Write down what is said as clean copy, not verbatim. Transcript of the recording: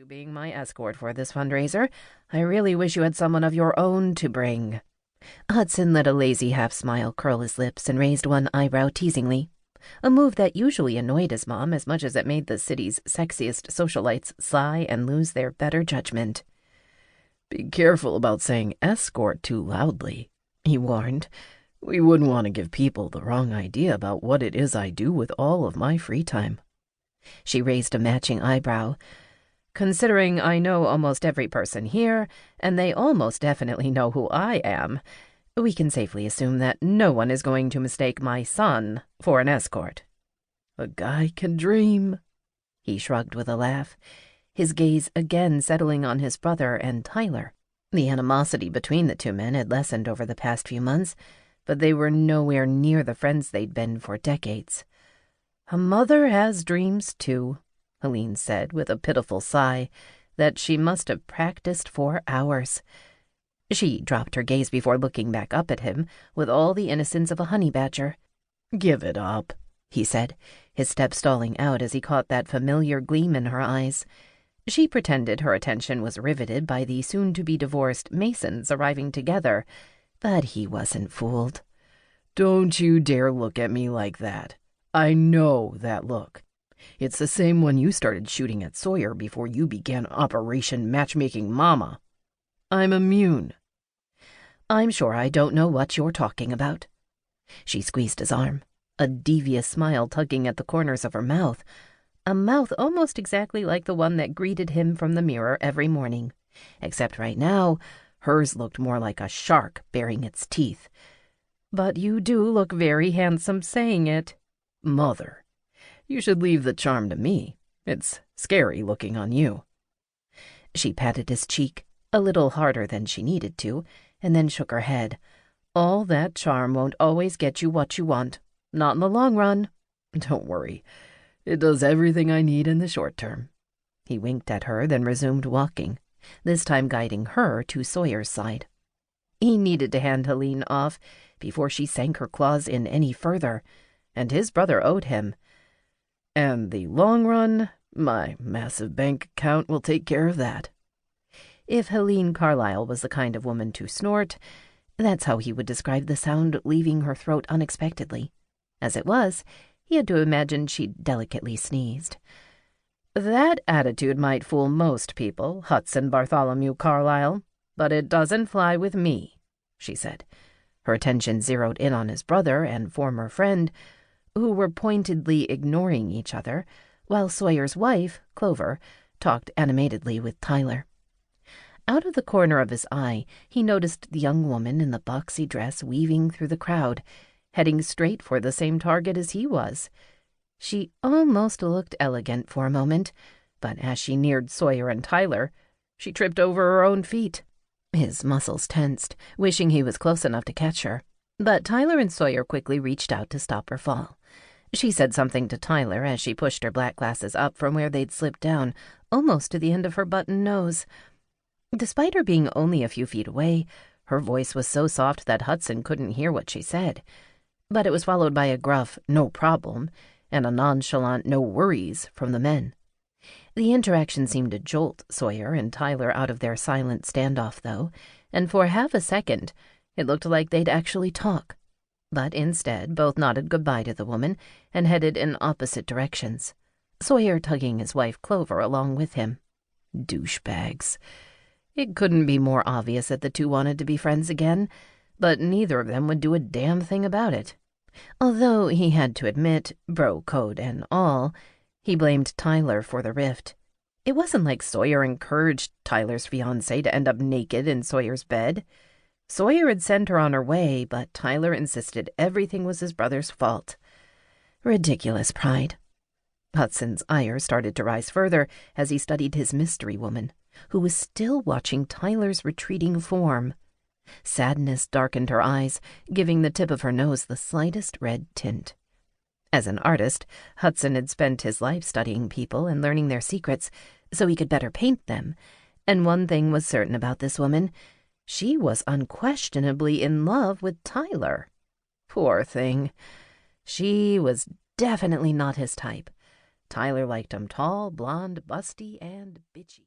you being my escort for this fundraiser. I really wish you had someone of your own to bring." Hudson let a lazy half-smile curl his lips and raised one eyebrow teasingly, a move that usually annoyed his mom as much as it made the city's sexiest socialites sigh and lose their better judgment. "Be careful about saying escort too loudly," he warned. "We wouldn't want to give people the wrong idea about what it is I do with all of my free time." She raised a matching eyebrow. "Considering I know almost every person here, and they almost definitely know who I am, we can safely assume that no one is going to mistake my son for an escort." "A guy can dream," he shrugged with a laugh, his gaze again settling on his brother and Tyler. The animosity between the two men had lessened over the past few months, but they were nowhere near the friends they'd been for decades. "A mother has dreams, too," Helene said with a pitiful sigh that she must have practiced for hours. She dropped her gaze before looking back up at him with all the innocence of a honey badger. "Give it up," he said, his step stalling out as he caught that familiar gleam in her eyes. She pretended her attention was riveted by the soon-to-be-divorced Masons arriving together, but he wasn't fooled. "Don't you dare look at me like that. I know that look. It's the same one you started shooting at Sawyer before you began Operation Matchmaking Mama. I'm immune." "I'm sure I don't know what you're talking about." She squeezed his arm, a devious smile tugging at the corners of her mouth, a mouth almost exactly like the one that greeted him from the mirror every morning, except right now hers looked more like a shark baring its teeth. "But you do look very handsome saying it." "Mother, you should leave the charm to me. It's scary looking on you." She patted his cheek, a little harder than she needed to, and then shook her head. "All that charm won't always get you what you want. Not in the long run." "Don't worry. It does everything I need in the short term." He winked at her, then resumed walking, this time guiding her to Sawyer's side. He needed to hand Helene off before she sank her claws in any further, and his brother owed him. "And the long run, my massive bank account will take care of that." If Helene Carlyle was the kind of woman to snort, that's how he would describe the sound leaving her throat unexpectedly. As it was, he had to imagine she'd delicately sneezed. "That attitude might fool most people, Hudson Bartholomew Carlyle, but it doesn't fly with me," she said. Her attention zeroed in on his brother and former friend, who were pointedly ignoring each other, while Sawyer's wife, Clover, talked animatedly with Tyler. Out of the corner of his eye, he noticed the young woman in the boxy dress weaving through the crowd, heading straight for the same target as he was. She almost looked elegant for a moment, but as she neared Sawyer and Tyler, she tripped over her own feet. His muscles tensed, wishing he was close enough to catch her, but Tyler and Sawyer quickly reached out to stop her fall. She said something to Tyler as she pushed her black glasses up from where they'd slipped down, almost to the end of her button nose. Despite her being only a few feet away, her voice was so soft that Hudson couldn't hear what she said. But it was followed by a gruff, "no problem," and a nonchalant "no worries" from the men. The interaction seemed to jolt Sawyer and Tyler out of their silent standoff, though, and for half a second it looked like they'd actually talk. But instead, both nodded goodbye to the woman and headed in opposite directions, Sawyer tugging his wife Clover along with him. Douchebags. It couldn't be more obvious that the two wanted to be friends again, but neither of them would do a damn thing about it. Although he had to admit, bro code and all, he blamed Tyler for the rift. It wasn't like Sawyer encouraged Tyler's fiancée to end up naked in Sawyer's bed. Sawyer had sent her on her way, but Tyler insisted everything was his brother's fault. Ridiculous pride. Hudson's ire started to rise further as he studied his mystery woman, who was still watching Tyler's retreating form. Sadness darkened her eyes, giving the tip of her nose the slightest red tint. As an artist, Hudson had spent his life studying people and learning their secrets so he could better paint them, and one thing was certain about this woman: she was unquestionably in love with Tyler. Poor thing. She was definitely not his type. Tyler liked him tall, blonde, busty, and bitchy.